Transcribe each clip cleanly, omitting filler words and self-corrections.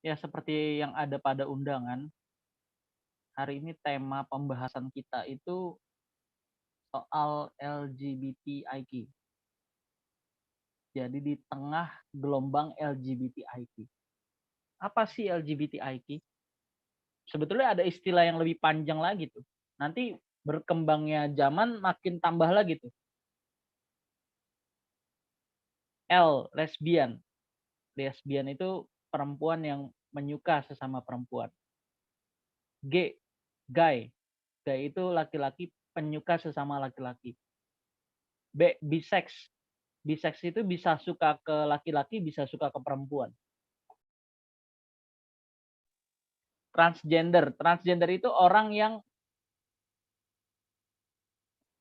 Ya, seperti yang ada pada undangan, hari ini tema pembahasan kita itu soal LGBTIQ. Jadi di tengah gelombang LGBTIQ. Apa sih LGBTIQ? Sebetulnya ada istilah yang lebih panjang lagi tuh. Nanti berkembangnya zaman makin tambah lagi tuh. L, lesbian. Lesbian itu perempuan yang menyuka sesama perempuan. G, gay. Gay itu laki-laki penyuka sesama laki-laki. B, bisex. Bisex itu bisa suka ke laki-laki, bisa suka ke perempuan. Transgender. Transgender itu orang yang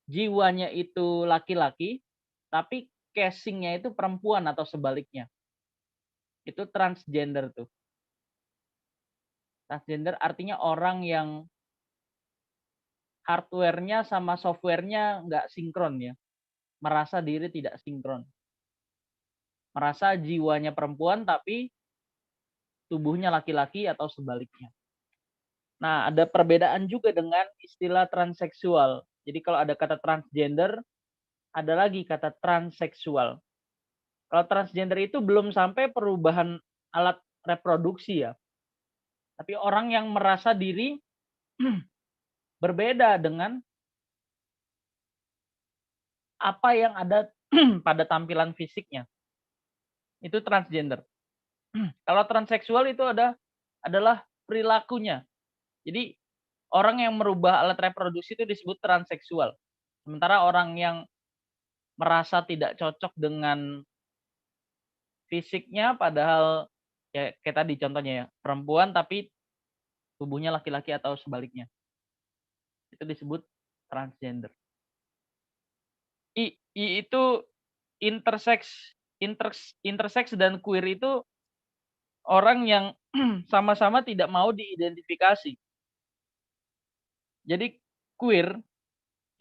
jiwanya itu laki-laki, tapi casingnya itu perempuan atau sebaliknya. Itu transgender tuh. Transgender artinya orang yang hardware-nya sama software-nya nggak sinkron ya. Merasa diri tidak sinkron. Merasa jiwanya perempuan tapi tubuhnya laki-laki atau sebaliknya. Nah, ada perbedaan juga dengan istilah transseksual. Jadi kalau ada kata transgender, ada lagi kata transseksual. Kalau transgender itu belum sampai perubahan alat reproduksi ya. Tapi orang yang merasa diri berbeda dengan apa yang ada pada tampilan fisiknya. Itu transgender. Kalau transseksual itu adalah perilakunya. Jadi orang yang merubah alat reproduksi itu disebut transseksual. Sementara orang yang merasa tidak cocok dengan fisiknya padahal ya kayak tadi contohnya ya, perempuan tapi tubuhnya laki-laki atau sebaliknya. Itu disebut transgender. I itu intersex dan queer itu orang yang sama-sama tidak mau diidentifikasi. Jadi queer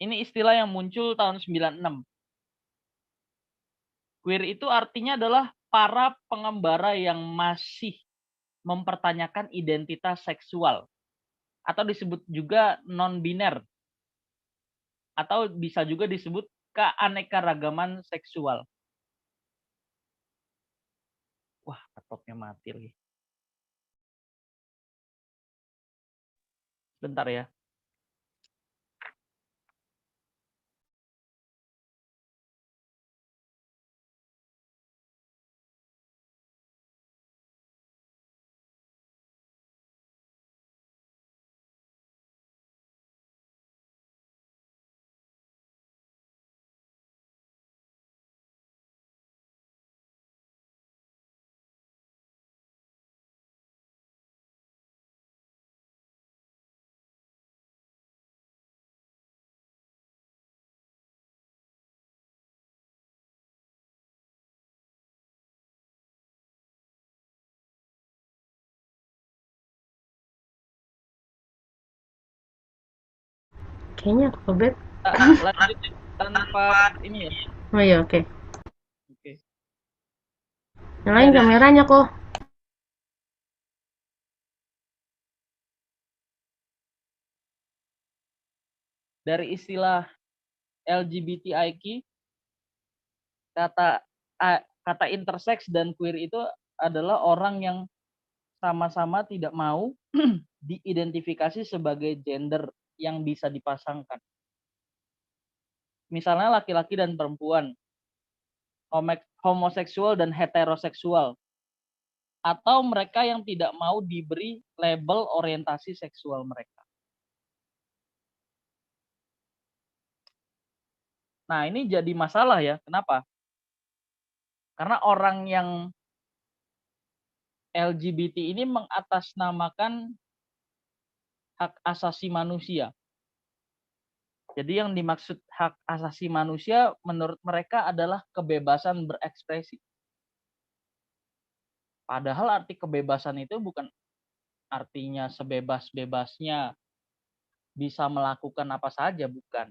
ini istilah yang muncul tahun 96. Queer itu artinya adalah para pengembara yang masih mempertanyakan identitas seksual atau disebut juga non-biner atau bisa juga disebut keanekaragaman seksual. Wah, laptopnya mati lagi. Bentar ya. Kayaknya aku kebet. Lanjut tanpa ini ya. Oh iya, oke. Oke. Nyalain Dari kameranya kok. dari istilah LGBTIQ, kata intersex dan queer itu adalah orang yang sama-sama tidak mau diidentifikasi sebagai gender yang bisa dipasangkan. Misalnya laki-laki dan perempuan, homoseksual dan heteroseksual, atau mereka yang tidak mau diberi label orientasi seksual mereka. Nah, ini jadi masalah ya. Kenapa? Karena orang yang LGBT ini mengatasnamakan hak asasi manusia. Jadi yang dimaksud hak asasi manusia menurut mereka adalah kebebasan berekspresi. Padahal arti kebebasan itu bukan artinya sebebas-bebasnya bisa melakukan apa saja, bukan.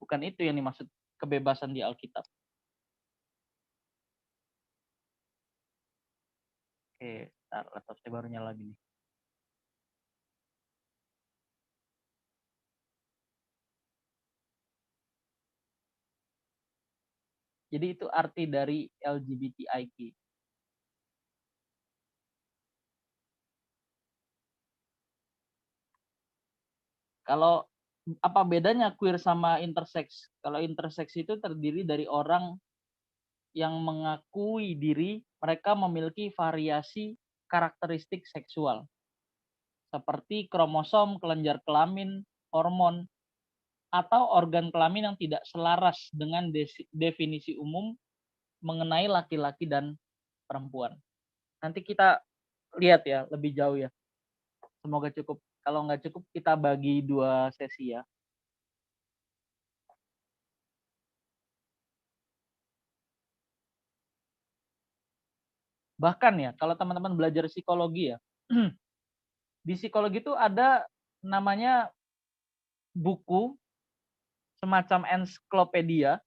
Bukan itu yang dimaksud kebebasan di Alkitab. Oke. Bentar, laptop saya baru nyala lagi nih. Jadi itu arti dari LGBTIQ. Kalau apa bedanya queer sama intersex? Kalau intersex itu terdiri dari orang yang mengakui diri mereka memiliki variasi karakteristik seksual seperti kromosom, kelenjar kelamin, hormon, atau organ kelamin yang tidak selaras dengan definisi umum mengenai laki-laki dan perempuan. Nanti kita lihat ya lebih jauh ya. Semoga cukup. Kalau nggak cukup kita bagi 2 sesi ya. Bahkan ya, kalau teman-teman belajar psikologi ya, di psikologi itu ada namanya buku semacam ensiklopedia,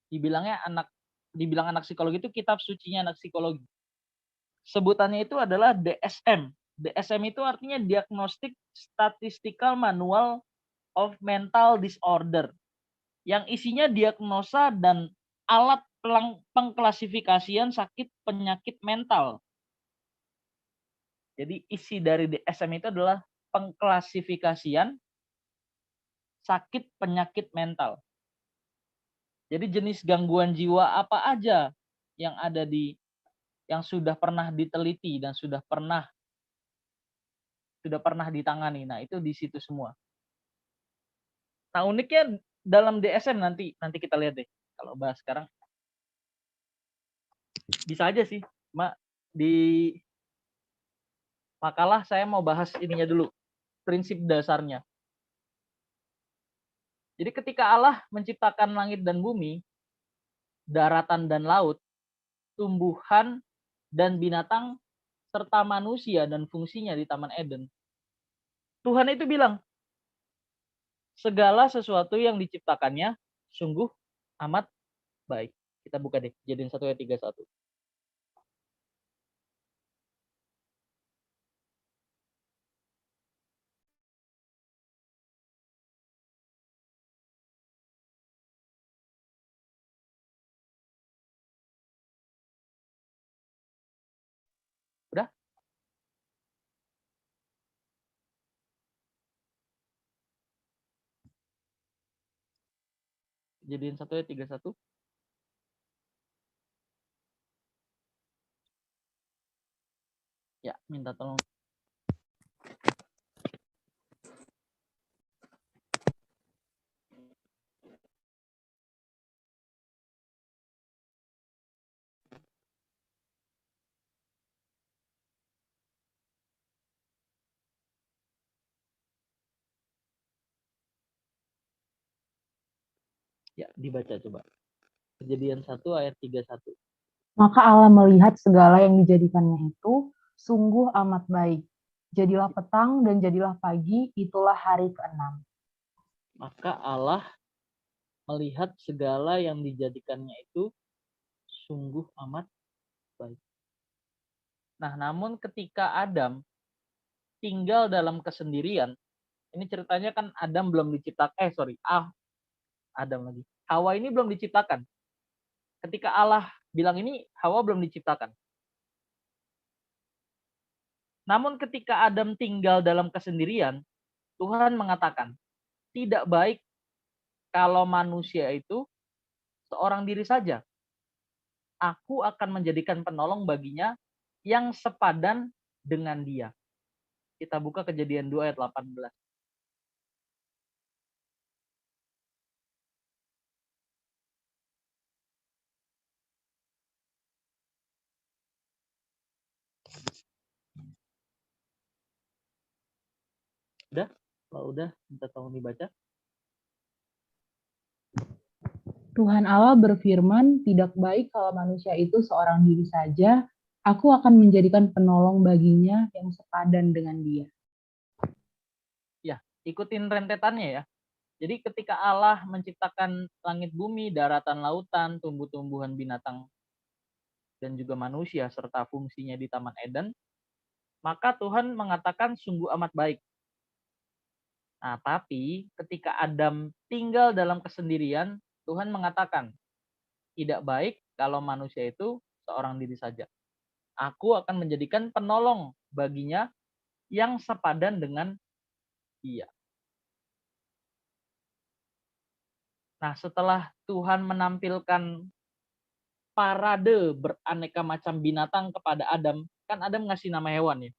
dibilang anak psikologi itu kitab sucinya anak psikologi. Sebutannya itu adalah DSM. DSM itu artinya Diagnostic Statistical Manual of Mental Disorder, yang isinya diagnosa dan alat pengklasifikasian sakit penyakit mental. Jadi isi dari DSM itu adalah pengklasifikasian sakit penyakit mental. Jadi jenis gangguan jiwa apa aja yang ada yang sudah pernah diteliti dan sudah pernah ditangani. Nah, itu di situ semua. Nah, uniknya dalam DSM nanti kita lihat deh. Kalau bahas sekarang bisa aja sih, Mak, di makalah saya mau bahas ininya dulu, prinsip dasarnya. Jadi ketika Allah menciptakan langit dan bumi, daratan dan laut, tumbuhan dan binatang, serta manusia dan fungsinya di Taman Eden, Tuhan itu bilang, segala sesuatu yang diciptakannya sungguh amat baik. Kita buka deh, Kejadian 1 ayat 31. Udah? Kejadian 1 ayat 31. Ya, minta tolong. Ya, dibaca coba. Kejadian 1 ayat 31. Maka Allah melihat segala yang dijadikannya itu sungguh amat baik. Jadilah petang dan jadilah pagi, itulah hari ke-6. Maka Allah melihat segala yang dijadikannya itu sungguh amat baik. Nah, namun ketika Adam tinggal dalam kesendirian, ini ceritanya kan Adam belum diciptakan, Adam lagi. Hawa ini belum diciptakan. Ketika Allah bilang ini, Hawa belum diciptakan. Namun ketika Adam tinggal dalam kesendirian, Tuhan mengatakan, tidak baik kalau manusia itu seorang diri saja. Aku akan menjadikan penolong baginya yang sepadan dengan dia. Kita buka Kejadian 2 ayat 18. Udah? Kalau udah, minta tolong dibaca. Tuhan Allah berfirman, tidak baik kalau manusia itu seorang diri saja, aku akan menjadikan penolong baginya yang sepadan dengan dia. Ya, ikutin rentetannya ya. Jadi ketika Allah menciptakan langit bumi, daratan lautan, tumbuh-tumbuhan binatang, dan juga manusia serta fungsinya di Taman Eden, maka Tuhan mengatakan sungguh amat baik. Nah, tapi ketika Adam tinggal dalam kesendirian, Tuhan mengatakan, tidak baik kalau manusia itu seorang diri saja. Aku akan menjadikan penolong baginya yang sepadan dengan dia. Nah, setelah Tuhan menampilkan parade beraneka macam binatang kepada Adam, kan Adam ngasih nama hewan ya.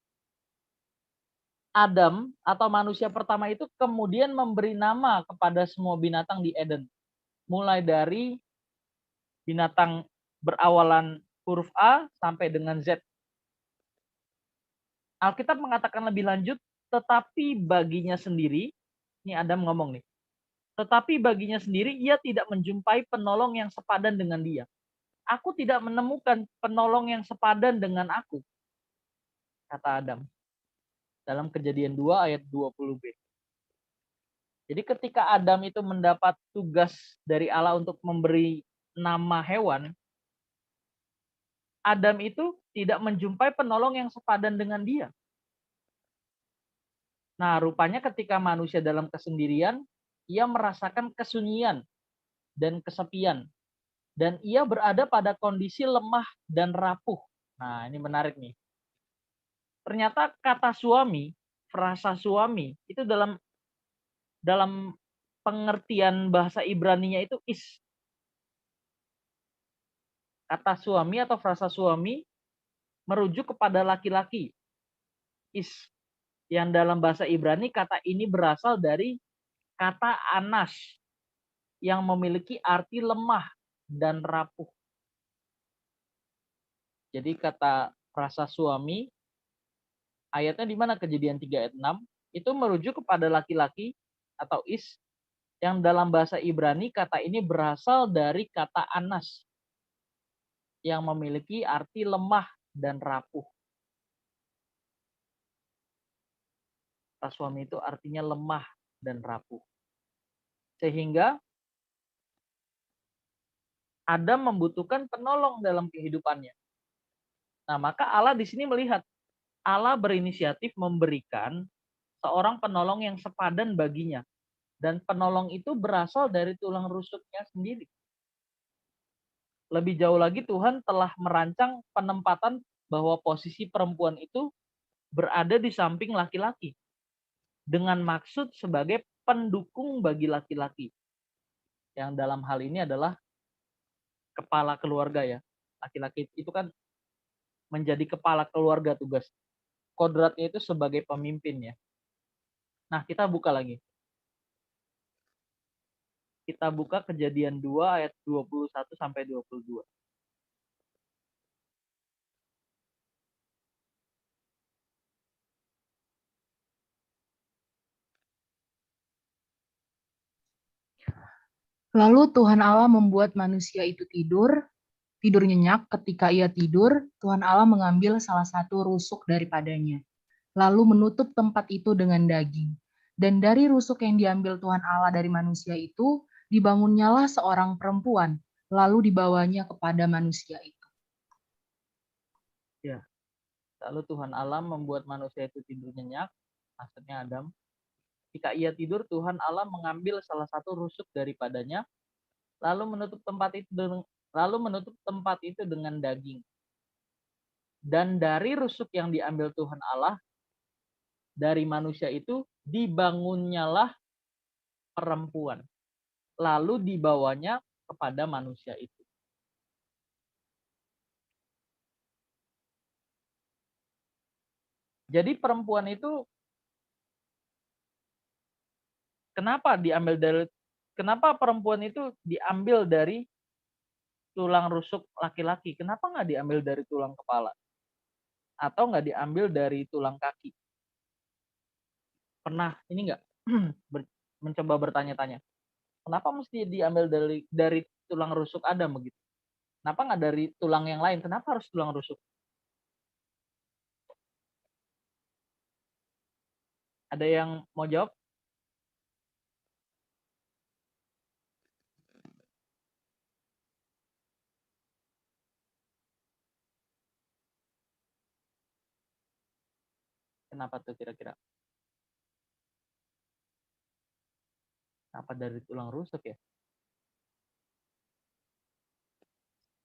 Adam atau manusia pertama itu kemudian memberi nama kepada semua binatang di Eden. Mulai dari binatang berawalan huruf A sampai dengan Z. Alkitab mengatakan lebih lanjut, tetapi baginya sendiri, ini Adam ngomong nih, tetapi baginya sendiri ia tidak menjumpai penolong yang sepadan dengan dia. Aku tidak menemukan penolong yang sepadan dengan aku, kata Adam. Dalam Kejadian 2 ayat 20b. Jadi ketika Adam itu mendapat tugas dari Allah untuk memberi nama hewan, Adam itu tidak menjumpai penolong yang sepadan dengan dia. Nah, rupanya ketika manusia dalam kesendirian, ia merasakan kesunyian dan kesepian. Dan ia berada pada kondisi lemah dan rapuh. Nah, ini menarik nih. Ternyata kata suami, frasa suami, itu dalam pengertian bahasa Ibraninya itu is. Kata suami atau frasa suami merujuk kepada laki-laki. Is. Yang dalam bahasa Ibrani kata ini berasal dari kata anas yang memiliki arti lemah dan rapuh. Jadi kata frasa suami ayatnya di mana Kejadian 3 ayat 6 itu merujuk kepada laki-laki atau is yang dalam bahasa Ibrani kata ini berasal dari kata anas yang memiliki arti lemah dan rapuh. Kata suami itu artinya lemah dan rapuh. Sehingga Adam membutuhkan penolong dalam kehidupannya. Nah, maka Allah di sini melihat Allah berinisiatif memberikan seorang penolong yang sepadan baginya. Dan penolong itu berasal dari tulang rusuknya sendiri. Lebih jauh lagi Tuhan telah merancang penempatan bahwa posisi perempuan itu berada di samping laki-laki. Dengan maksud sebagai pendukung bagi laki-laki. Yang dalam hal ini adalah kepala keluarga ya. Laki-laki itu kan menjadi kepala keluarga tugas. Kodratnya itu sebagai pemimpin ya. Nah, kita buka lagi. Kita buka Kejadian 2 ayat 21 sampai 22. Lalu Tuhan Allah membuat manusia itu tidur nyenyak. Ketika ia tidur, Tuhan Allah mengambil salah satu rusuk daripadanya, lalu menutup tempat itu dengan daging. Dan dari rusuk yang diambil Tuhan Allah dari manusia itu, dibangunnyalah seorang perempuan, lalu dibawanya kepada manusia itu. Ya. Lalu Tuhan Allah membuat manusia itu tidur nyenyak, maksudnya Adam. Ketika ia tidur, Tuhan Allah mengambil salah satu rusuk daripadanya, lalu menutup tempat itu dengan daging. Dan dari rusuk yang diambil Tuhan Allah dari manusia itu dibangunnyalah perempuan, lalu dibawanya kepada manusia itu. Jadi perempuan itu kenapa perempuan itu diambil dari tulang rusuk laki-laki? Kenapa nggak diambil dari tulang kepala? Atau nggak diambil dari tulang kaki? Pernah ini nggak mencoba bertanya-tanya? Kenapa mesti diambil dari tulang rusuk Adam begitu? Kenapa nggak dari tulang yang lain? Kenapa harus tulang rusuk? Ada yang mau jawab? Kenapa tuh kira-kira? Kenapa dari tulang rusuk ya?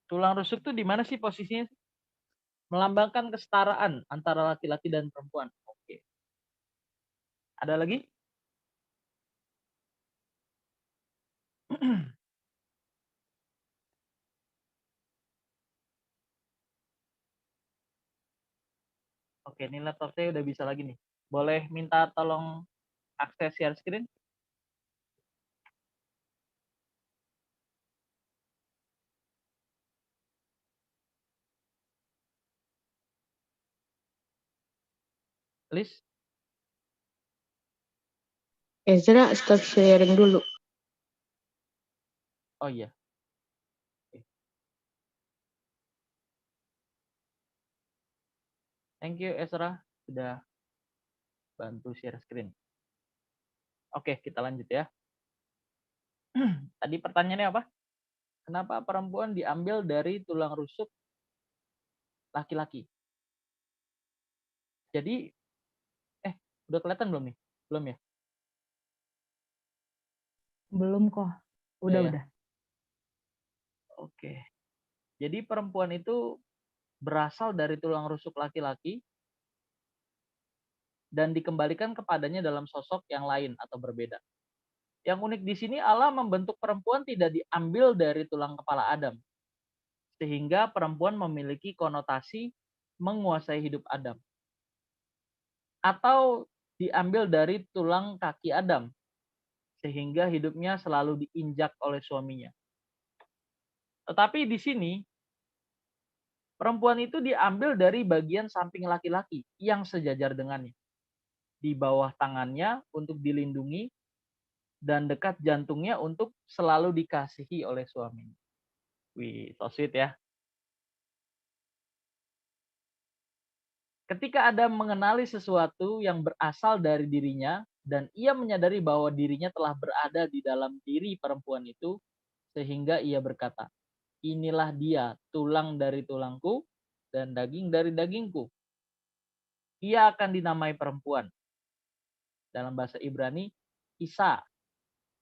Tulang rusuk tuh di mana sih posisinya? Melambangkan kesetaraan antara laki-laki dan perempuan. Oke. Ada lagi? Oke, ini laptop saya udah bisa lagi nih. Boleh minta tolong akses share screen? Please. Ezra, stop sharing dulu. Oh iya. Oke. Thank you Ezra sudah bantu share screen. Oke, kita lanjut ya. Tadi pertanyaannya apa? Kenapa perempuan diambil dari tulang rusuk laki-laki? Jadi, udah kelihatan belum nih? Belum ya? Belum kok. Udah ya? Udah. Oke. Jadi perempuan itu berasal dari tulang rusuk laki-laki dan dikembalikan kepadanya dalam sosok yang lain atau berbeda. Yang unik di sini Allah membentuk perempuan tidak diambil dari tulang kepala Adam, sehingga perempuan memiliki konotasi menguasai hidup Adam. Atau diambil dari tulang kaki Adam, sehingga hidupnya selalu diinjak oleh suaminya. Tetapi di sini, perempuan itu diambil dari bagian samping laki-laki yang sejajar dengannya. Di bawah tangannya untuk dilindungi, dan dekat jantungnya untuk selalu dikasihi oleh suaminya. Wih, so sweet ya. Ketika Adam mengenali sesuatu yang berasal dari dirinya, dan ia menyadari bahwa dirinya telah berada di dalam diri perempuan itu, sehingga ia berkata, inilah dia, tulang dari tulangku, dan daging dari dagingku. Ia akan dinamai perempuan. Dalam bahasa Ibrani, Isa.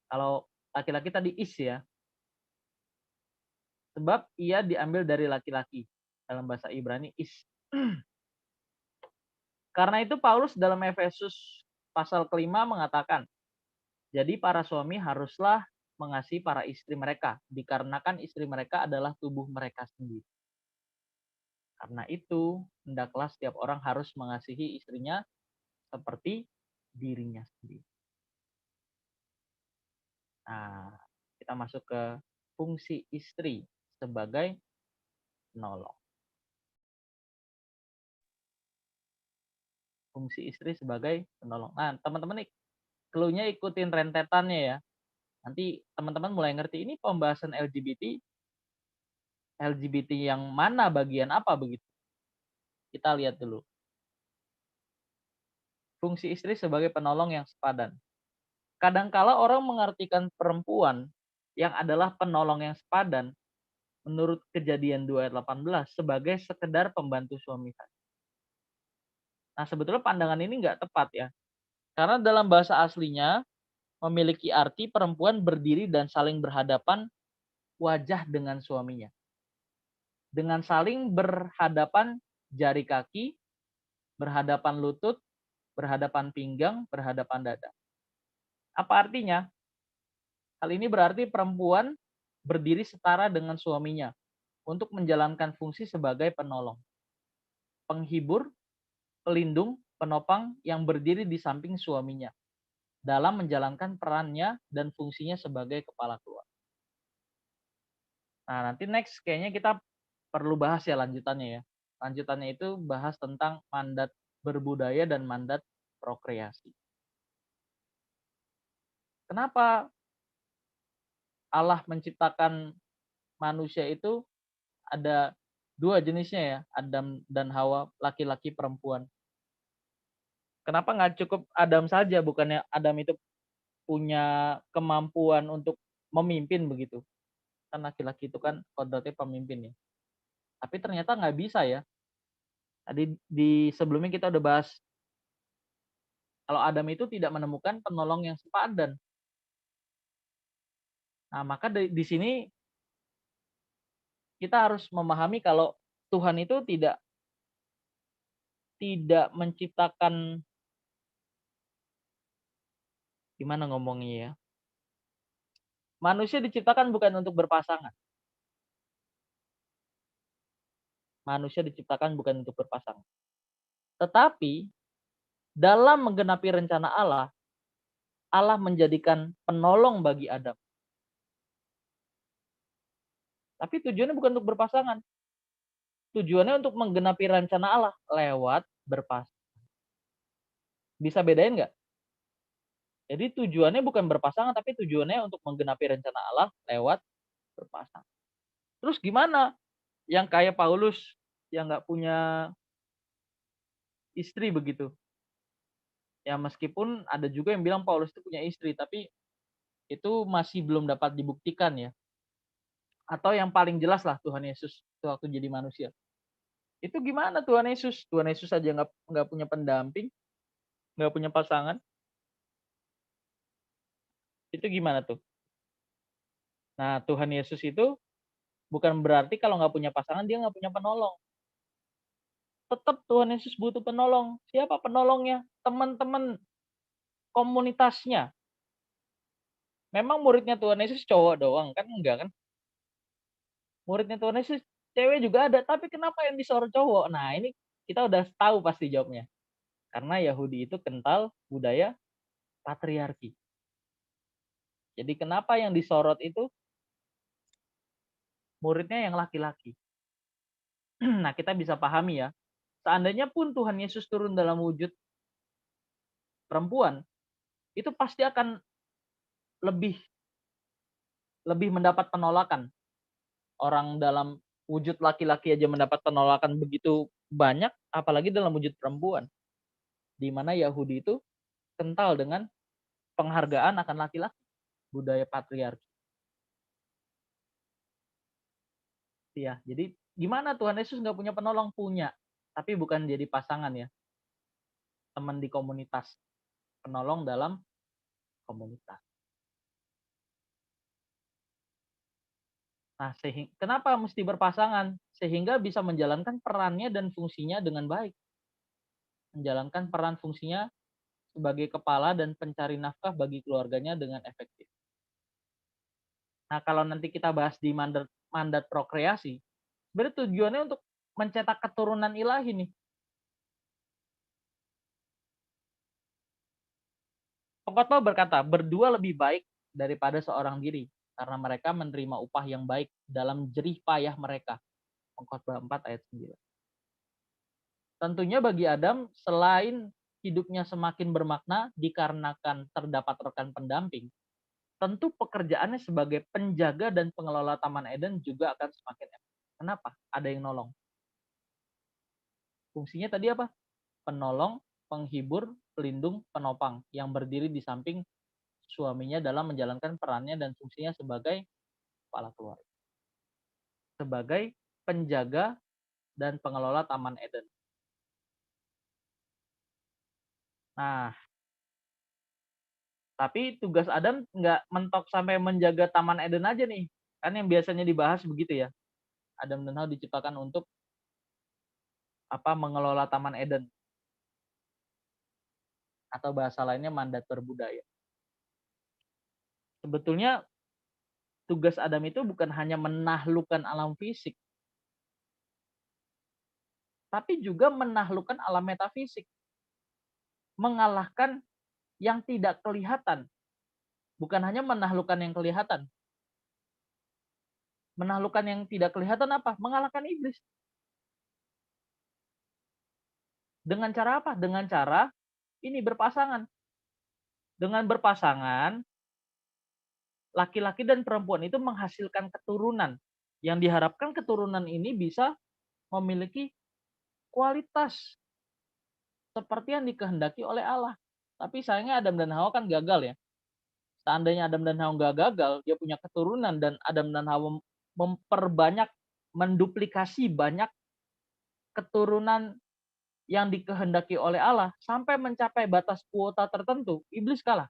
Kalau laki-laki tadi Is ya. Sebab ia diambil dari laki-laki. Dalam bahasa Ibrani, Is. Karena itu Paulus dalam Efesus pasal kelima mengatakan, jadi para suami haruslah mengasihi para istri mereka, dikarenakan istri mereka adalah tubuh mereka sendiri. Karena itu, hendaklah setiap orang harus mengasihi istrinya seperti dirinya sendiri. Nah, kita masuk ke fungsi istri sebagai penolong. Fungsi istri sebagai penolong. Nah, teman-teman nih, clue-nya ikutin rentetannya ya. Nanti teman-teman mulai ngerti ini pembahasan LGBT yang mana bagian apa begitu. Kita lihat dulu. Fungsi istri sebagai penolong yang sepadan. Kadangkala orang mengartikan perempuan yang adalah penolong yang sepadan menurut Kejadian 2 ayat 18 sebagai sekedar pembantu suami saja. Nah, sebetulnya pandangan ini nggak tepat ya. Karena dalam bahasa aslinya memiliki arti perempuan berdiri dan saling berhadapan wajah dengan suaminya. Dengan saling berhadapan jari kaki, berhadapan lutut, berhadapan pinggang, berhadapan dada. Apa artinya? Hal ini berarti perempuan berdiri setara dengan suaminya untuk menjalankan fungsi sebagai penolong, penghibur, pelindung, penopang yang berdiri di samping suaminya dalam menjalankan perannya dan fungsinya sebagai kepala keluarga. Nah, nanti next kayaknya kita perlu bahas ya lanjutannya ya. Lanjutannya itu bahas tentang mandat berbudaya dan mandat prokreasi. Kenapa Allah menciptakan manusia itu ada dua jenisnya ya, Adam dan Hawa, laki-laki perempuan. Kenapa nggak cukup Adam saja, bukannya Adam itu punya kemampuan untuk memimpin begitu. Kan laki-laki itu kan kodratnya pemimpin ya. Tapi ternyata nggak bisa ya. Tadi di sebelumnya kita udah bahas Kalau Adam itu tidak menemukan penolong yang sepadan. Nah, maka di sini kita harus memahami kalau Tuhan itu tidak menciptakan, gimana ngomongnya ya? Manusia diciptakan bukan untuk berpasangan. Manusia diciptakan bukan untuk berpasangan. Tetapi dalam menggenapi rencana Allah, Allah menjadikan penolong bagi Adam. Tapi tujuannya bukan untuk berpasangan. Tujuannya untuk menggenapi rencana Allah lewat berpasangan. Bisa bedain nggak? Jadi tujuannya bukan berpasangan, tapi tujuannya untuk menggenapi rencana Allah lewat berpasangan. Terus gimana? Yang kayak Paulus yang nggak punya istri begitu. Ya meskipun ada juga yang bilang Paulus itu punya istri, tapi itu masih belum dapat dibuktikan ya. Atau yang paling jelas lah Tuhan Yesus waktu jadi manusia. Itu gimana Tuhan Yesus? Tuhan Yesus aja nggak punya pendamping, nggak punya pasangan. Itu gimana tuh? Nah Tuhan Yesus itu bukan berarti kalau nggak punya pasangan dia nggak punya penolong. Tetap Tuhan Yesus butuh penolong. Siapa penolongnya? Teman-teman komunitasnya. Memang muridnya Tuhan Yesus cowok doang kan? Enggak kan? Muridnya Tuhan Yesus cewek juga ada, tapi kenapa yang disorot cowok? Nah, ini kita udah tahu pasti jawabnya. Karena Yahudi itu kental budaya patriarki. Jadi kenapa yang disorot itu muridnya yang laki-laki? Nah, kita bisa pahami ya. Seandainya pun Tuhan Yesus turun dalam wujud perempuan, itu pasti akan lebih mendapat penolakan. Orang dalam wujud laki-laki aja mendapat penolakan begitu banyak, apalagi dalam wujud perempuan. Di mana Yahudi itu kental dengan penghargaan akan laki-laki, budaya patriarki. Ya, jadi gimana Tuhan Yesus nggak punya penolong? Punya, tapi bukan jadi pasangan ya. Teman di komunitas, penolong dalam komunitas. Nah, kenapa mesti berpasangan? Sehingga bisa menjalankan perannya dan fungsinya dengan baik. Menjalankan peran fungsinya sebagai kepala dan pencari nafkah bagi keluarganya dengan efektif. Nah, kalau nanti kita bahas di mandat prokreasi, sebenarnya tujuannya untuk mencetak keturunan ilahi nih. Pengkhotbah berkata, berdua lebih baik daripada seorang diri, karena mereka menerima upah yang baik dalam jerih payah mereka. Pengkhotbah 4 ayat 9. Tentunya bagi Adam, selain hidupnya semakin bermakna dikarenakan terdapat rekan pendamping, tentu pekerjaannya sebagai penjaga dan pengelola Taman Eden juga akan semakin efektif. Kenapa? Ada yang nolong. Fungsinya tadi apa? Penolong, penghibur, pelindung, penopang yang berdiri di samping suaminya dalam menjalankan perannya dan fungsinya sebagai kepala keluarga. Sebagai penjaga dan pengelola Taman Eden. Nah, tapi tugas Adam nggak mentok sampai menjaga Taman Eden aja nih. Kan yang biasanya dibahas begitu ya. Adam dan Hawa diciptakan untuk mengelola Taman Eden. Atau bahasa lainnya mandat berbudaya. Sebetulnya tugas Adam itu bukan hanya menaklukkan alam fisik, tapi juga menaklukkan alam metafisik. Mengalahkan yang tidak kelihatan. Bukan hanya menaklukkan yang kelihatan. Menaklukkan yang tidak kelihatan apa? Mengalahkan iblis. Dengan cara apa? Dengan cara ini berpasangan. Dengan berpasangan, laki-laki dan perempuan itu menghasilkan keturunan. Yang diharapkan keturunan ini bisa memiliki kualitas seperti yang dikehendaki oleh Allah. Tapi sayangnya Adam dan Hawa kan gagal ya. Seandainya Adam dan Hawa nggak gagal, dia punya keturunan dan Adam dan Hawa memperbanyak, menduplikasi banyak keturunan yang dikehendaki oleh Allah sampai mencapai batas kuota tertentu, iblis kalah.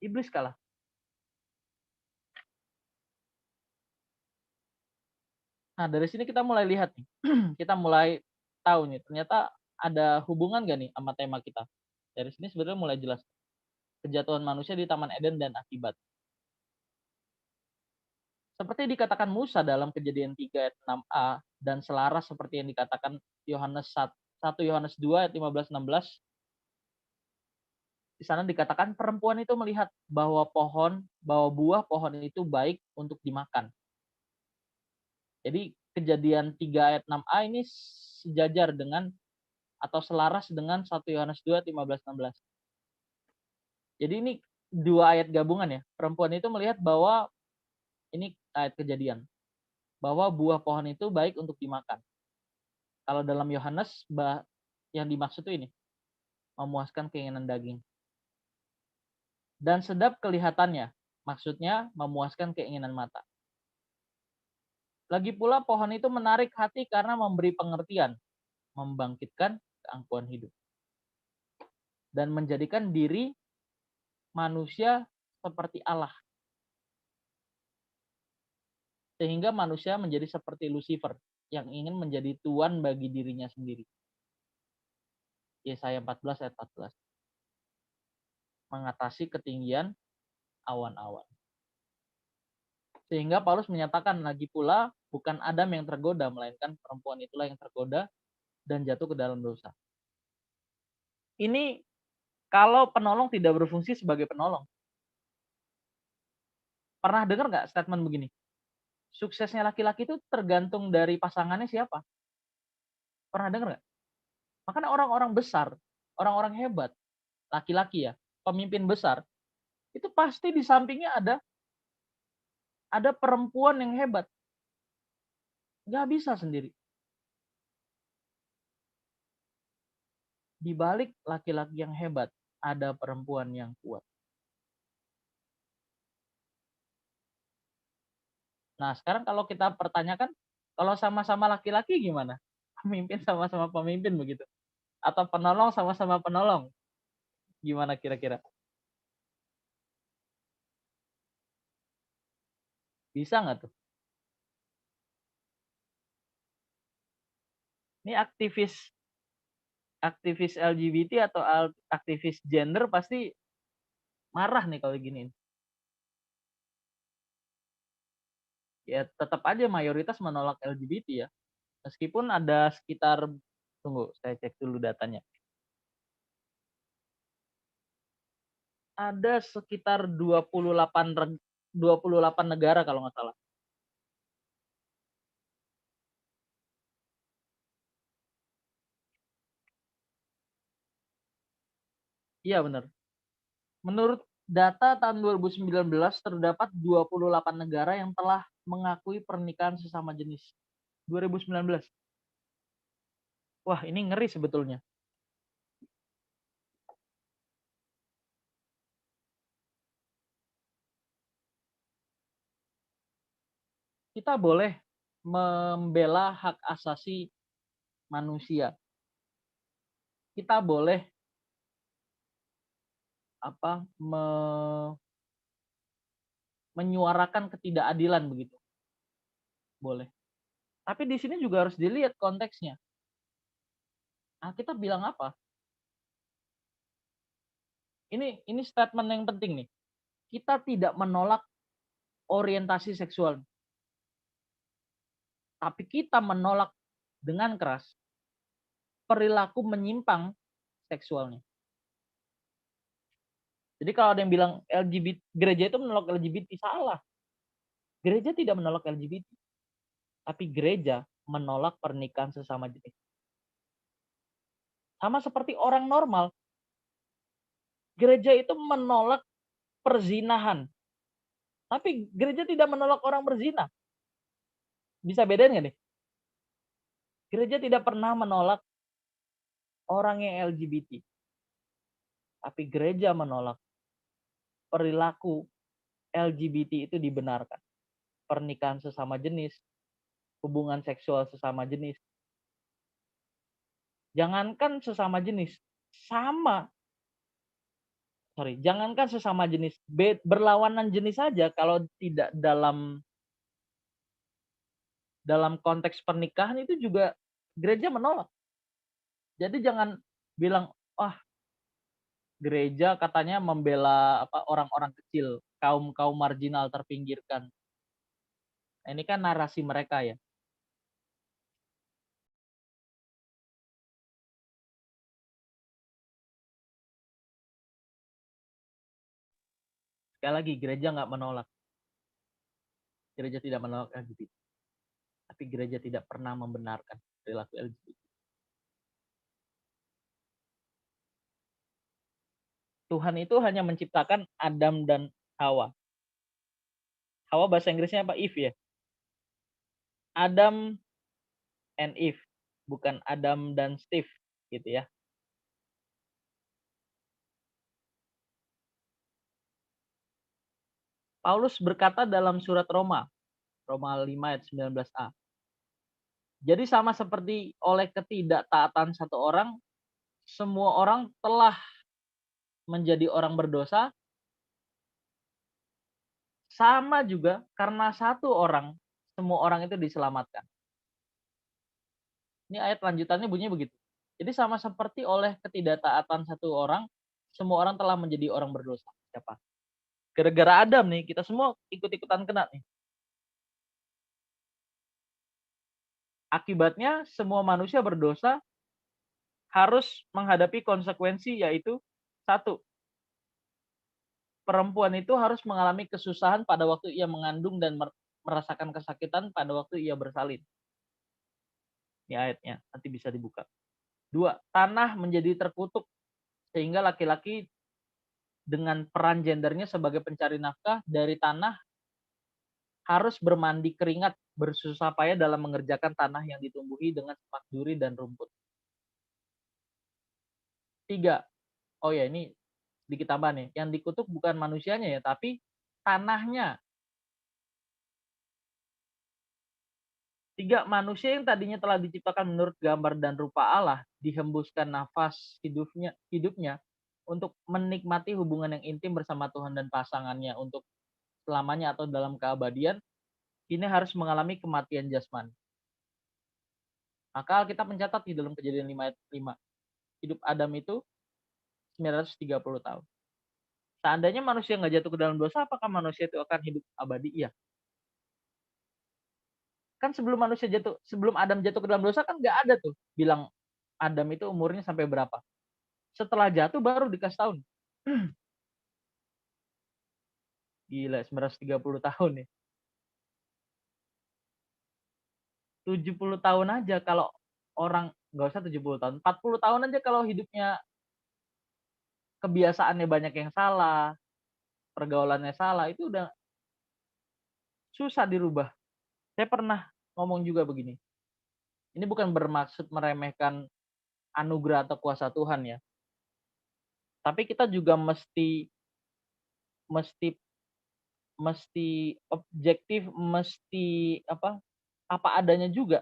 Iblis kalah. Nah, dari sini kita mulai lihat nih. Kita mulai tahu nih, ternyata ada hubungan nggak nih sama tema kita. Dari sini sebenarnya mulai jelas. Kejatuhan manusia di Taman Eden dan akibat. Seperti dikatakan Musa dalam Kejadian 3 ayat 6a dan selaras seperti yang dikatakan Yohanes 1 Yohanes 2 ayat 15-16. Di sana dikatakan perempuan itu melihat bahwa buah pohon itu baik untuk dimakan. Jadi Kejadian 3 ayat 6a ini sejajar dengan atau selaras dengan 1 Yohanes 2 ayat 15-16. Jadi ini dua ayat gabungan ya. Perempuan itu melihat bahwa ini ayat Kejadian, bahwa buah pohon itu baik untuk dimakan. Kalau dalam Yohanes yang dimaksud itu ini, memuaskan keinginan daging. Dan sedap kelihatannya, maksudnya memuaskan keinginan mata. Lagi pula pohon itu menarik hati karena memberi pengertian, membangkitkan keangkuhan hidup. Dan menjadikan diri manusia seperti Allah. Sehingga manusia menjadi seperti Lucifer yang ingin menjadi tuan bagi dirinya sendiri. Yesaya 14 ayat 14. Mengatasi ketinggian awan-awan. Sehingga Paulus menyatakan lagi pula bukan Adam yang tergoda, melainkan perempuan itulah yang tergoda dan jatuh ke dalam dosa. Ini kalau penolong tidak berfungsi sebagai penolong. Pernah dengar nggak statement begini? Suksesnya laki-laki itu tergantung dari pasangannya siapa. Pernah dengar nggak? Makanya orang-orang besar, orang-orang hebat, laki-laki ya, pemimpin besar, itu pasti di sampingnya ada perempuan yang hebat. Nggak bisa sendiri. Di balik laki-laki yang hebat, ada perempuan yang kuat. Nah, sekarang kalau kita pertanyakan, kalau sama-sama laki-laki gimana? Pemimpin sama-sama pemimpin begitu. Atau penolong sama-sama penolong. Gimana kira-kira? Bisa nggak tuh? Ini aktivis LGBT atau aktivis gender pasti marah nih kalau gini. Ya tetap aja mayoritas menolak LGBT ya. Meskipun ada sekitar, tunggu saya cek dulu datanya. Ada sekitar 28 negara kalau nggak salah. Iya benar. Menurut data tahun 2019 terdapat 28 negara yang telah mengakui pernikahan sesama jenis. 2019. Wah, ini ngeri sebetulnya. Kita boleh membela hak asasi manusia. Kita boleh menyuarakan ketidakadilan begitu. Boleh. Tapi di sini juga harus dilihat konteksnya. Nah, kita bilang apa? Ini statement yang penting nih. Kita tidak menolak orientasi seksual. Tapi kita menolak dengan keras perilaku menyimpang seksualnya. Jadi kalau ada yang bilang LGBT, gereja itu menolak LGBT, salah. Gereja tidak menolak LGBT. Tapi gereja menolak pernikahan sesama jenis. Sama seperti orang normal. Gereja itu menolak perzinahan. Tapi gereja tidak menolak orang berzina. Bisa bedain nggak nih? Gereja tidak pernah menolak orang yang LGBT. Tapi gereja menolak perilaku LGBT itu dibenarkan. Pernikahan sesama jenis, hubungan seksual sesama jenis, Jangankan sesama jenis, jangankan sesama jenis, berlawanan jenis saja kalau tidak dalam konteks pernikahan itu juga gereja menolak. Jadi jangan bilang, "Wah, gereja katanya membela orang-orang kecil, kaum-kaum marginal terpinggirkan." Nah, ini kan narasi mereka ya. Sekali lagi, gereja nggak menolak. Gereja tidak menolak LGBT. Tapi gereja tidak pernah membenarkan perilaku LGBT. Tuhan itu hanya menciptakan Adam dan Hawa. Hawa bahasa Inggrisnya apa? Eve ya. Adam and Eve, bukan Adam dan Steve gitu ya. Paulus berkata dalam surat Roma 5 ayat 19a. Jadi sama seperti oleh ketidaktaatan satu orang, semua orang telah menjadi orang berdosa, sama juga karena satu orang, semua orang itu diselamatkan. Ini ayat lanjutannya bunyinya begitu. Jadi sama seperti oleh ketidaktaatan satu orang, semua orang telah menjadi orang berdosa. Siapa? Gara-gara Adam nih, kita semua ikut-ikutan kena nih. Akibatnya semua manusia berdosa harus menghadapi konsekuensi, yaitu satu, perempuan itu harus mengalami kesusahan pada waktu ia mengandung dan merasakan kesakitan pada waktu ia bersalin. Ini ayatnya, nanti bisa dibuka. 2, tanah menjadi terkutuk sehingga laki-laki dengan peran gendernya sebagai pencari nafkah dari tanah harus bermandi keringat, bersusah payah dalam mengerjakan tanah yang ditumbuhi dengan semak duri dan rumput. 3, oh ya ini sedikit tambah nih, yang dikutuk bukan manusianya ya, tapi tanahnya. 3, manusia yang tadinya telah diciptakan menurut gambar dan rupa Allah, dihembuskan nafas hidupnya untuk menikmati hubungan yang intim bersama Tuhan dan pasangannya untuk selamanya atau dalam keabadian, ini harus mengalami kematian jasmani. Maka Alkitab mencatat di dalam Kejadian 5 ayat 5, hidup Adam itu 930 tahun. Seandainya manusia nggak jatuh ke dalam dosa, apakah manusia itu akan hidup abadi? Iya. Kan sebelum Adam jatuh ke dalam dosa kan nggak ada tuh bilang Adam itu umurnya sampai berapa. Setelah jatuh baru dikasih tahun. Gila, 930 tahun nih. 70 tahun aja kalau orang, nggak usah 70 tahun, 40 tahun aja kalau hidupnya kebiasaannya banyak yang salah, pergaulannya salah, itu udah susah dirubah. Saya pernah ngomong juga begini, ini bukan bermaksud meremehkan anugerah atau kuasa Tuhan ya, tapi kita juga mesti mesti mesti objektif, mesti apa adanya juga.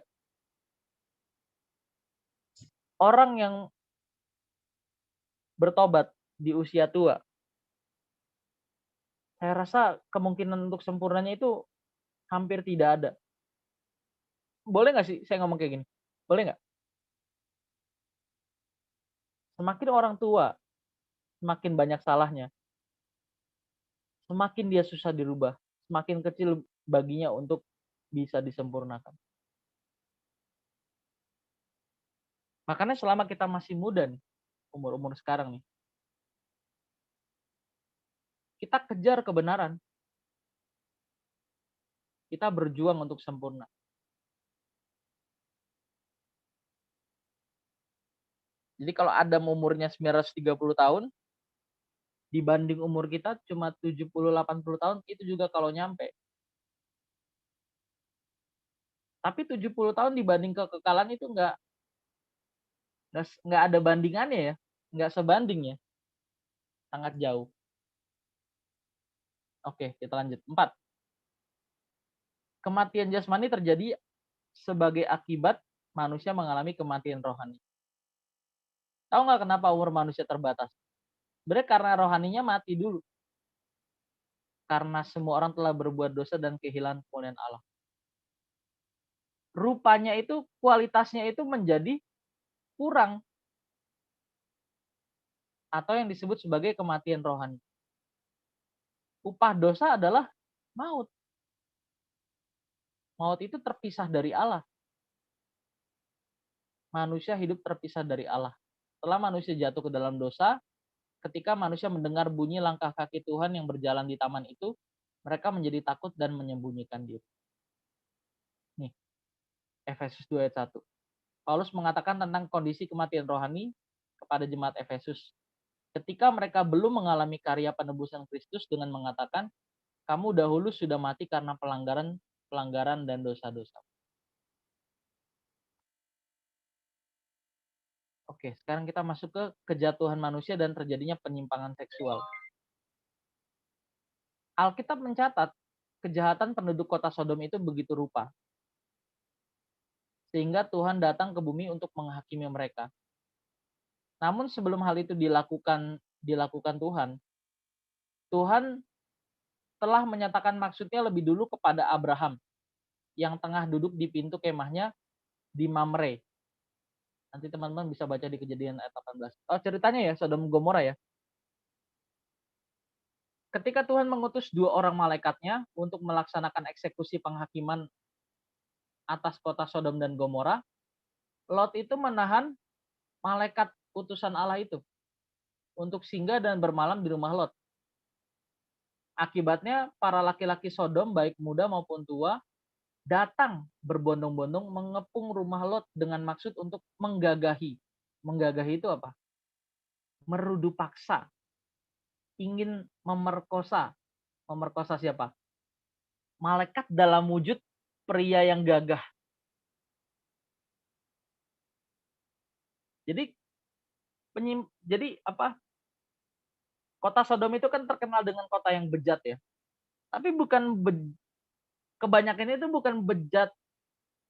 Orang yang bertobat di usia tua, saya rasa kemungkinan untuk sempurnanya itu hampir tidak ada. Boleh nggak sih saya ngomong kayak gini? Boleh nggak? Semakin orang tua, semakin banyak salahnya, semakin dia susah dirubah, semakin kecil baginya untuk bisa disempurnakan. Makanya selama kita masih muda nih, umur-umur sekarang nih, kita kejar kebenaran. Kita berjuang untuk sempurna. Jadi kalau Adam umurnya 930 tahun, dibanding umur kita cuma 70-80 tahun, itu juga kalau nyampe. Tapi 70 tahun dibanding kekekalan itu nggak ada bandingannya ya. Nggak sebanding ya. Sangat jauh. Oke, kita lanjut. 4. Kematian jasmani terjadi sebagai akibat manusia mengalami kematian rohani. Tahu nggak kenapa umur manusia terbatas? Sebenarnya karena rohaninya mati dulu. Karena semua orang telah berbuat dosa dan kehilangan kemuliaan Allah. Rupanya itu, kualitasnya itu menjadi kurang. Atau yang disebut sebagai kematian rohani. Upah dosa adalah maut. Maut itu terpisah dari Allah. Manusia hidup terpisah dari Allah. Setelah manusia jatuh ke dalam dosa, ketika manusia mendengar bunyi langkah kaki Tuhan yang berjalan di taman itu, mereka menjadi takut dan menyembunyikan diri. Nih, Efesus 2 ayat 1. Paulus mengatakan tentang kondisi kematian rohani kepada jemaat Efesus. Ketika mereka belum mengalami karya penebusan Kristus dengan mengatakan, kamu dahulu sudah mati karena pelanggaran dan dosa-dosa. Oke, sekarang kita masuk ke kejatuhan manusia dan terjadinya penyimpangan seksual. Alkitab mencatat kejahatan penduduk kota Sodom itu begitu rupa, sehingga Tuhan datang ke bumi untuk menghakimi mereka. Namun sebelum hal itu dilakukan Tuhan telah menyatakan maksudnya lebih dulu kepada Abraham yang tengah duduk di pintu kemahnya di Mamre. Nanti teman-teman bisa baca di Kejadian ayat 18. Oh, ceritanya ya, Sodom Gomora ya. Ketika Tuhan mengutus 2 orang malaikatnya untuk melaksanakan eksekusi penghakiman atas kota Sodom dan Gomora, Lot itu menahan malaikat utusan Allah itu untuk singgah dan bermalam di rumah Lot. Akibatnya para laki-laki Sodom baik muda maupun tua datang berbondong-bondong mengepung rumah Lot dengan maksud untuk menggagahi. Menggagahi itu apa? Merudu paksa. Ingin memerkosa. Memerkosa siapa? Malaikat dalam wujud pria yang gagah. Jadi apa? Kota Sodom itu kan terkenal dengan kota yang bejat ya. Tapi kebanyakan itu bukan bejat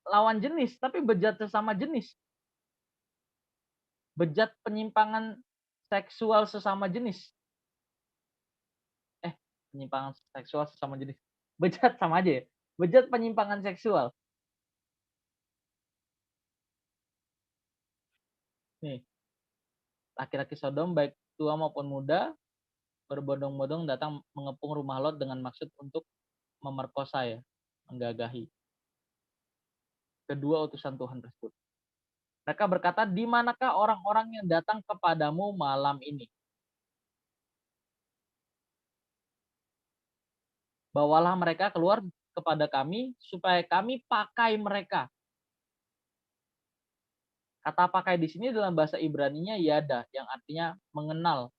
lawan jenis, tapi bejat sesama jenis. Bejat penyimpangan seksual sesama jenis. Penyimpangan seksual sesama jenis. Bejat sama aja ya. Bejat penyimpangan seksual. Nih. Laki-laki Sodom baik tua maupun muda berbondong-bondong datang mengepung rumah Lot dengan maksud untuk memerkosa ya, menggagahi kedua utusan Tuhan tersebut. Mereka berkata, di manakah orang-orang yang datang kepadamu malam ini? Bawalah mereka keluar kepada kami, supaya kami pakai mereka. Kata pakai di sini dalam bahasa Ibrani-nya yada, yang artinya mengenal,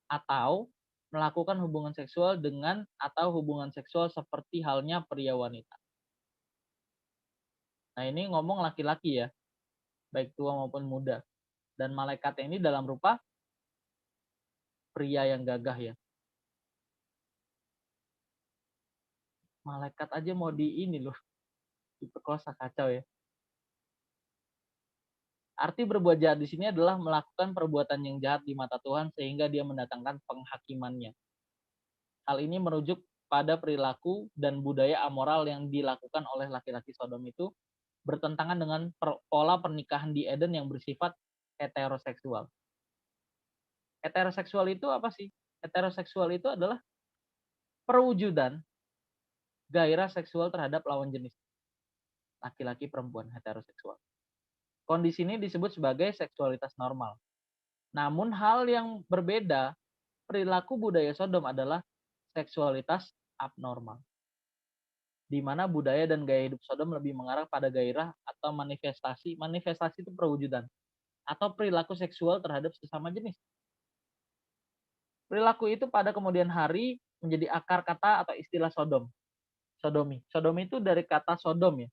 atau melakukan hubungan seksual dengan atau hubungan seksual seperti halnya pria wanita. Nah ini ngomong laki-laki ya, baik tua maupun muda. Dan malaikatnya ini dalam rupa pria yang gagah ya. Malaikat aja mau diperkosa, kacau ya. Arti berbuat jahat di sini adalah melakukan perbuatan yang jahat di mata Tuhan sehingga dia mendatangkan penghakimannya. Hal ini merujuk pada perilaku dan budaya amoral yang dilakukan oleh laki-laki Sodom itu bertentangan dengan pola pernikahan di Eden yang bersifat heteroseksual. Heteroseksual itu apa sih? Heteroseksual itu adalah perwujudan gairah seksual terhadap lawan jenis. Laki-laki, perempuan, heteroseksual. Kondisi ini disebut sebagai seksualitas normal. Namun hal yang berbeda, perilaku budaya Sodom adalah seksualitas abnormal. Di mana budaya dan gaya hidup Sodom lebih mengarah pada gairah atau manifestasi. Manifestasi itu perwujudan. Atau perilaku seksual terhadap sesama jenis. Perilaku itu pada kemudian hari menjadi akar kata atau istilah Sodom. Sodomi. Sodomi itu dari kata Sodom ya.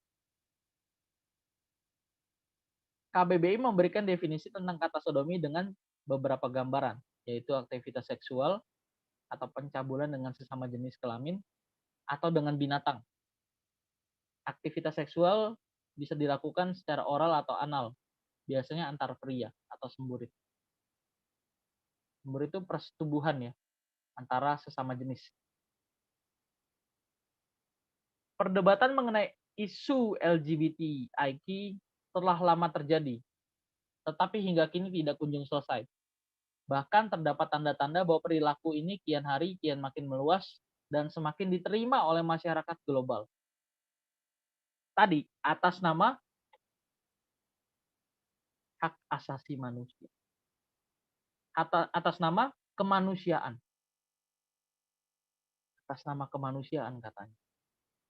KBBI memberikan definisi tentang kata sodomi dengan beberapa gambaran, yaitu aktivitas seksual atau pencabulan dengan sesama jenis kelamin atau dengan binatang. Aktivitas seksual bisa dilakukan secara oral atau anal. biasanya antar pria atau semburit. Semburit itu persetubuhan ya, antara sesama jenis. Perdebatan mengenai isu LGBTIQ telah lama terjadi, tetapi hingga kini tidak kunjung selesai. Bahkan terdapat tanda-tanda bahwa perilaku ini kian hari kian makin meluas dan semakin diterima oleh masyarakat global. Tadi, atas nama hak asasi manusia. Atas nama kemanusiaan. Atas nama kemanusiaan katanya.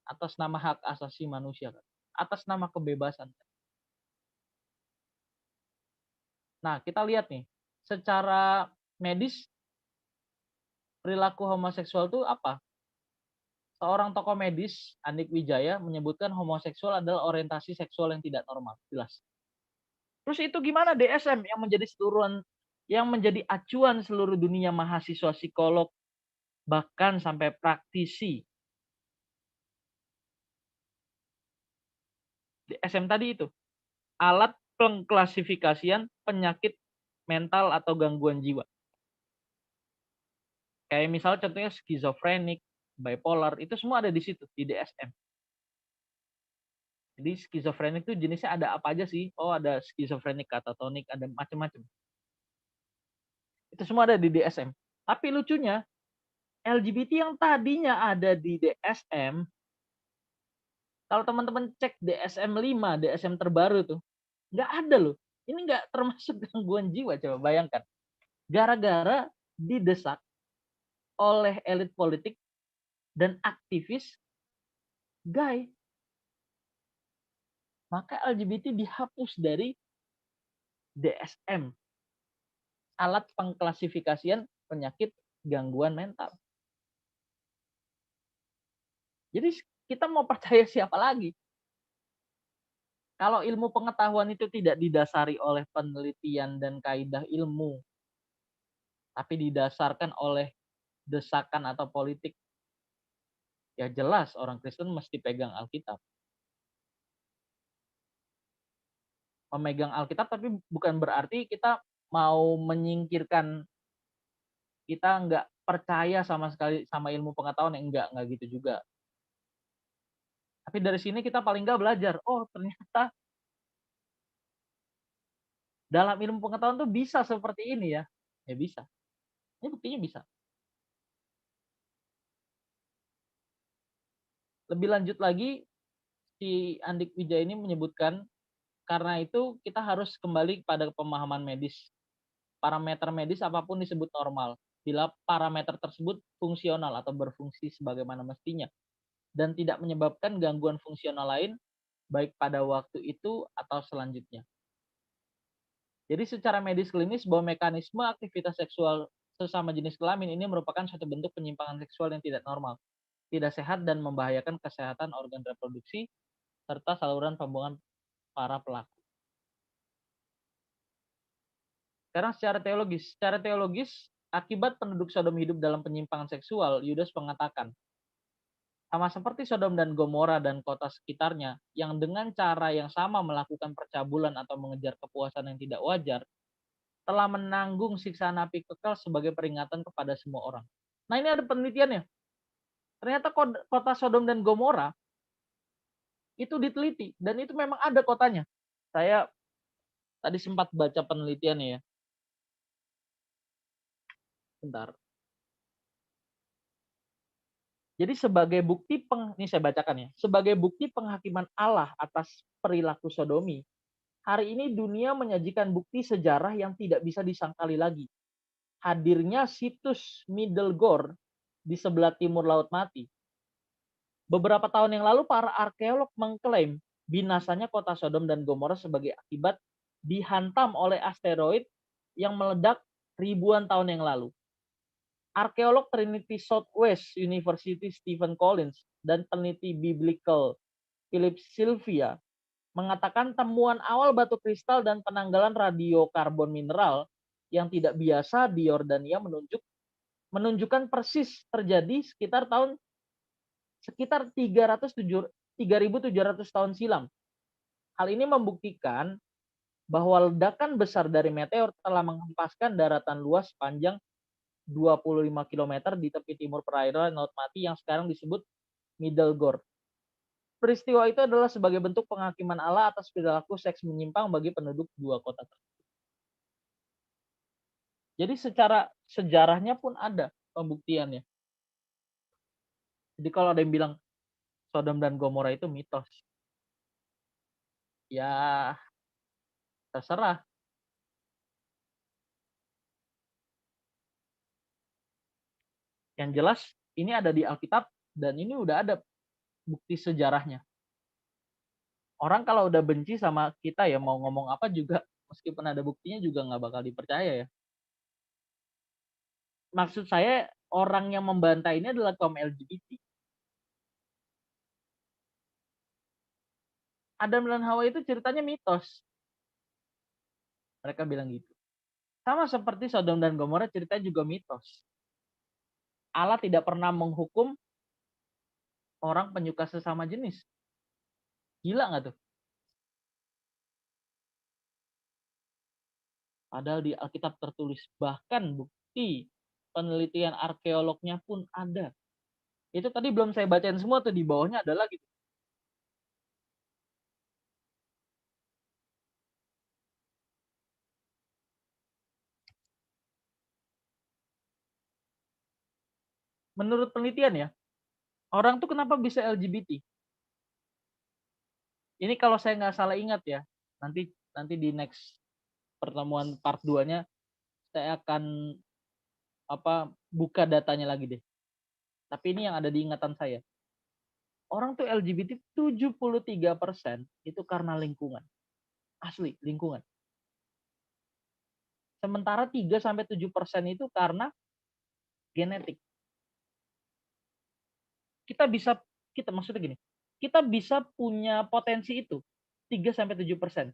Atas nama hak asasi manusia. Atas nama kebebasan. Nah, kita lihat nih, secara medis perilaku homoseksual itu apa? Seorang tokoh medis, Andik Wijaya, menyebutkan homoseksual adalah orientasi seksual yang tidak normal, jelas. Terus itu gimana DSM yang menjadi acuan seluruh dunia mahasiswa psikolog, bahkan sampai praktisi. DSM tadi itu, alat pengklasifikasian penyakit mental atau gangguan jiwa. Kayak misal contohnya skizofrenik, bipolar, itu semua ada di situ, di DSM. Jadi skizofrenik itu jenisnya ada apa aja sih? Oh, ada skizofrenik katatonik, ada macam-macam. Itu semua ada di DSM. Tapi lucunya, LGBT yang tadinya ada di DSM, kalau teman-teman cek DSM 5, DSM terbaru tuh, nggak ada loh. Ini nggak termasuk gangguan jiwa, coba bayangkan. Gara-gara didesak oleh elit politik dan aktivis gay. Maka LGBT dihapus dari DSM, alat pengklasifikasian penyakit gangguan mental. Jadi kita mau percaya siapa lagi? Kalau ilmu pengetahuan itu tidak didasari oleh penelitian dan kaidah ilmu, tapi didasarkan oleh desakan atau politik, ya jelas orang Kristen mesti pegang Alkitab. Memegang Alkitab tapi bukan berarti kita mau menyingkirkan, kita nggak percaya sama sekali sama ilmu pengetahuan, yang nggak gitu juga. Tapi dari sini kita paling nggak belajar, oh ternyata dalam ilmu pengetahuan tuh bisa seperti ini ya. Ya bisa. Ini buktinya bisa. Lebih lanjut lagi, si Andik Wijaya ini menyebutkan, karena itu kita harus kembali pada pemahaman medis. Parameter medis apapun disebut normal, bila parameter tersebut fungsional atau berfungsi sebagaimana mestinya, dan tidak menyebabkan gangguan fungsional lain, baik pada waktu itu atau selanjutnya. Jadi secara medis klinis bahwa mekanisme aktivitas seksual sesama jenis kelamin ini merupakan suatu bentuk penyimpangan seksual yang tidak normal, tidak sehat dan membahayakan kesehatan organ reproduksi serta saluran pembuangan para pelaku. Sekarang secara teologis akibat penduduk Sodom hidup dalam penyimpangan seksual, Yudas mengatakan, sama seperti Sodom dan Gomora dan kota sekitarnya yang dengan cara yang sama melakukan percabulan atau mengejar kepuasan yang tidak wajar, telah menanggung siksaan api kekal sebagai peringatan kepada semua orang. Nah, ini ada penelitiannya. Ternyata kota Sodom dan Gomora itu diteliti dan itu memang ada kotanya. Saya tadi sempat baca penelitiannya ya. Bentar. Jadi sebagai bukti ini saya bacakan ya. Sebagai bukti penghakiman Allah atas perilaku sodomi, hari ini dunia menyajikan bukti sejarah yang tidak bisa disangkali lagi. Hadirnya situs Middle Gore di sebelah timur Laut Mati. Beberapa tahun yang lalu para arkeolog mengklaim binasanya kota Sodom dan Gomora sebagai akibat dihantam oleh asteroid yang meledak ribuan tahun yang lalu. Arkeolog Trinity Southwest University Stephen Collins dan peneliti biblical Philip Sylvia mengatakan temuan awal batu kristal dan penanggalan radiokarbon mineral yang tidak biasa di Yordania menunjukkan persis terjadi sekitar 3.700 tahun silam. Hal ini membuktikan bahwa ledakan besar dari meteor telah menghempaskan daratan luas sepanjang 25 km di tepi timur perairan Laut Mati yang sekarang disebut Middle Gore. Peristiwa itu adalah sebagai bentuk penghakiman Allah atas perilaku seks menyimpang bagi penduduk dua kota tersebut. Jadi secara sejarahnya pun ada pembuktiannya. Jadi kalau ada yang bilang Sodom dan Gomora itu mitos, ya terserah. Yang jelas ini ada di Alkitab dan ini udah ada bukti sejarahnya. Orang kalau udah benci sama kita ya mau ngomong apa juga meskipun ada buktinya juga nggak bakal dipercaya ya. Maksud saya orang yang membantah ini adalah kaum LGBT. Adam dan Hawa itu ceritanya mitos. Mereka bilang gitu. Sama seperti Sodom dan Gomora ceritanya juga mitos. Allah tidak pernah menghukum orang penyuka sesama jenis. Gila nggak tuh? Padahal di Alkitab tertulis. Bahkan bukti penelitian arkeolognya pun ada. Itu tadi belum saya bacain semua tuh, di bawahnya ada lagi. Menurut penelitian ya, orang tuh kenapa bisa LGBT? Ini kalau saya nggak salah ingat ya, nanti di next pertemuan part 2-nya saya akan buka datanya lagi deh. Tapi ini yang ada di ingatan saya. Orang tuh LGBT 73% itu karena lingkungan. Asli, lingkungan. Sementara 3-7% itu karena genetik. Maksudnya gini, kita bisa punya potensi itu 3-7%.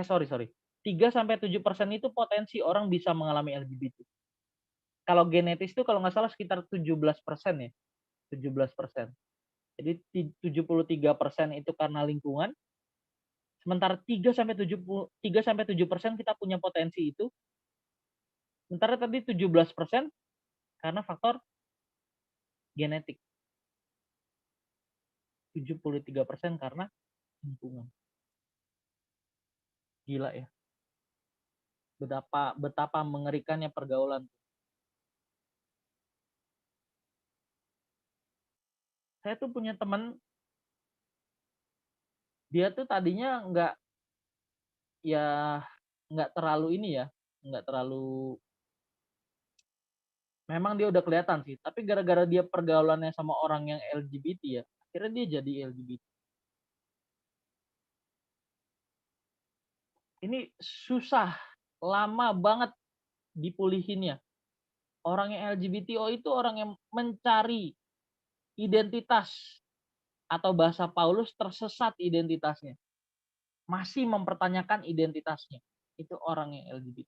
Sorry. 3-7% itu potensi orang bisa mengalami LGBT. Kalau genetis itu kalau nggak salah sekitar 17% ya. 17%. Jadi 73% itu karena lingkungan. Sementara 3-7% kita punya potensi itu. Sementara tadi 17% karena faktor genetik. 73% karena lingkungan. Gila ya. Betapa mengerikannya pergaulan. Saya tuh punya teman, dia tuh tadinya nggak terlalu memang dia udah kelihatan sih, tapi gara-gara dia pergaulannya sama orang yang LGBT ya, akhirnya dia jadi LGBT. Ini susah, lama banget dipulihinnya. Orang yang LGBTO itu orang yang mencari identitas, atau bahasa Paulus tersesat identitasnya. Masih mempertanyakan identitasnya. Itu orang yang LGBT.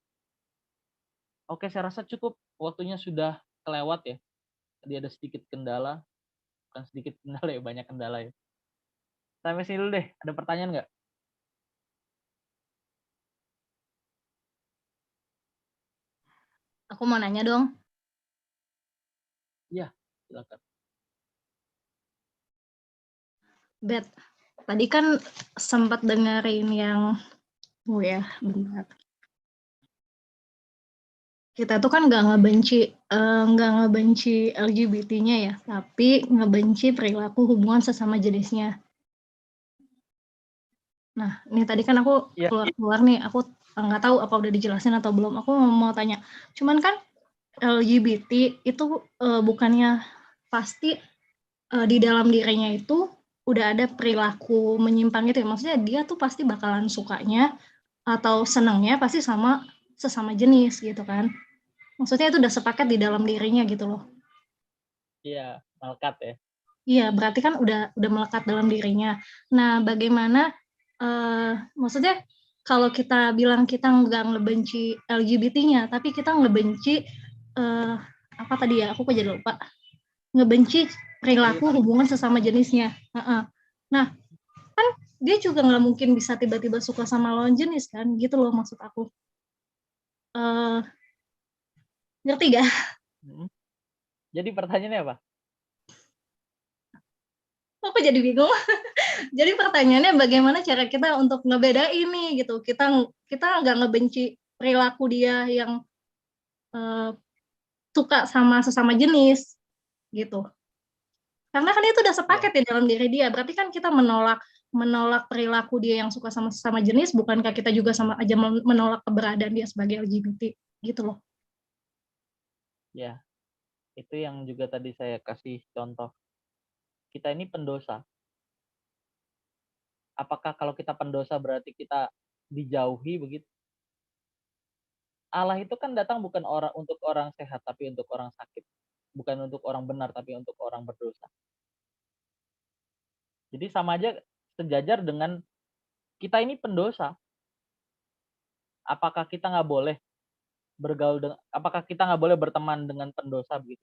Oke, saya rasa cukup. Waktunya sudah kelewat ya. Tadi ada sedikit kendala. Bukan sedikit kendala ya, banyak kendala ya. Sampai sini dulu deh. Ada pertanyaan nggak? Aku mau nanya dong. Iya, silakan. Bet, tadi kan sempat dengerin yang, bentar. Kita tuh kan nggak ngebenci LGBT-nya ya, tapi ngebenci perilaku hubungan sesama jenisnya. Nah, ini tadi kan aku keluar nih, aku nggak tahu apa udah dijelasin atau belum. Aku mau tanya, cuman kan LGBT itu bukannya pasti di dalam dirinya itu udah ada perilaku menyimpang gitu ya. Maksudnya dia tuh pasti bakalan sukanya atau senangnya pasti sama sesama jenis gitu kan. Maksudnya itu udah sepaket di dalam dirinya gitu loh. Iya, melekat ya. Iya, berarti kan udah melekat dalam dirinya. Nah, bagaimana maksudnya kalau kita bilang kita nggak ngebenci LGBT-nya, tapi kita ngebenci apa tadi ya? Aku kok jadi lupa. Ngebenci perilaku hubungan sesama jenisnya. Nah, kan dia juga nggak mungkin bisa tiba-tiba suka sama lawan jenis kan, gitu loh maksud aku. Ngerti gak? Jadi pertanyaannya apa? Aku jadi bingung. Jadi pertanyaannya bagaimana cara kita untuk ngebedain nih gitu. Kita nggak ngebenci perilaku dia yang suka sama sesama jenis gitu. Karena kan itu udah sepaket ya dalam diri dia. Berarti kan kita menolak perilaku dia yang suka sama sesama jenis, bukankah kita juga sama aja menolak keberadaan dia sebagai LGBT gitu loh. Ya, itu yang juga tadi saya kasih contoh. Kita ini pendosa. Apakah kalau kita pendosa berarti kita dijauhi begitu? Allah itu kan datang bukan untuk orang sehat, tapi untuk orang sakit. Bukan untuk orang benar, tapi untuk orang berdosa. Jadi sama aja sejajar dengan kita ini pendosa. Apakah kita nggak boleh bergaul dengan, apakah kita nggak boleh berteman dengan pendosa begitu?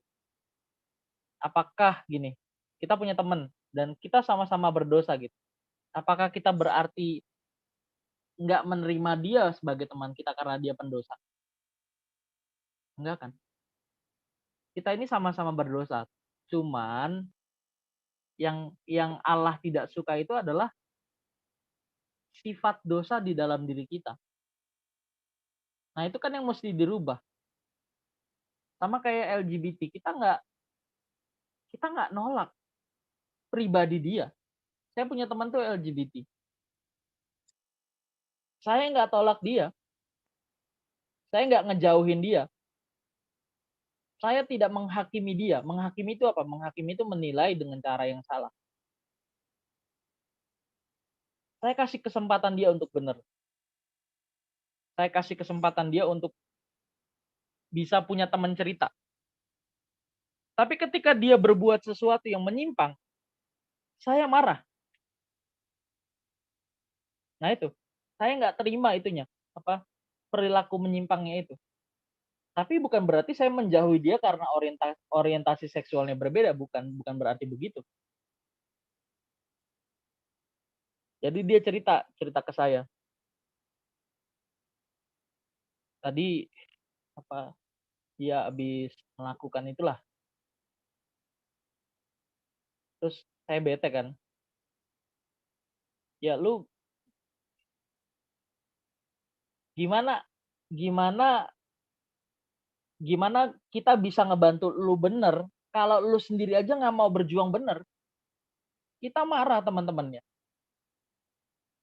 Apakah gini, kita punya teman dan kita sama-sama berdosa gitu. Apakah kita berarti nggak menerima dia sebagai teman kita karena dia pendosa? Enggak kan? Kita ini sama-sama berdosa. Cuman yang Allah tidak suka itu adalah sifat dosa di dalam diri kita. Nah, itu kan yang mesti dirubah. Sama kayak LGBT, kita nggak nolak pribadi dia. Saya punya teman tuh LGBT. Saya nggak tolak dia. Saya nggak ngejauhin dia. Saya tidak menghakimi dia. Menghakimi itu apa? Menghakimi itu menilai dengan cara yang salah. Saya kasih kesempatan dia untuk benar. Saya kasih kesempatan dia untuk bisa punya teman cerita. Tapi ketika dia berbuat sesuatu yang menyimpang, saya marah. Nah itu, saya nggak terima itunya, perilaku menyimpangnya itu. Tapi bukan berarti saya menjauhi dia karena orientasi seksualnya berbeda, bukan berarti begitu. Jadi dia cerita ke saya. Tadi dia habis melakukan itulah. Terus saya bete kan. Ya lu gimana kita bisa ngebantu lu bener kalau lu sendiri aja nggak mau berjuang bener. Kita marah teman-temannya.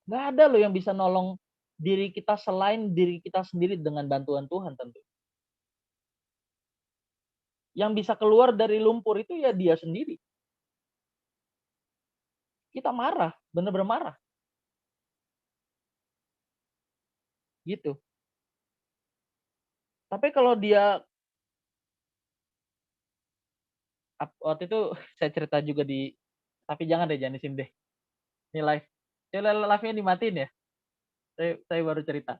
Nggak ada loh yang bisa nolong diri kita selain diri kita sendiri dengan bantuan Tuhan tentu. Yang bisa keluar dari lumpur itu ya dia sendiri. Kita marah, bener-bener marah. Gitu. Tapi kalau dia waktu itu saya cerita juga tapi jangan di sini deh. Ini live. Live-nya dimatiin ya. Saya baru cerita.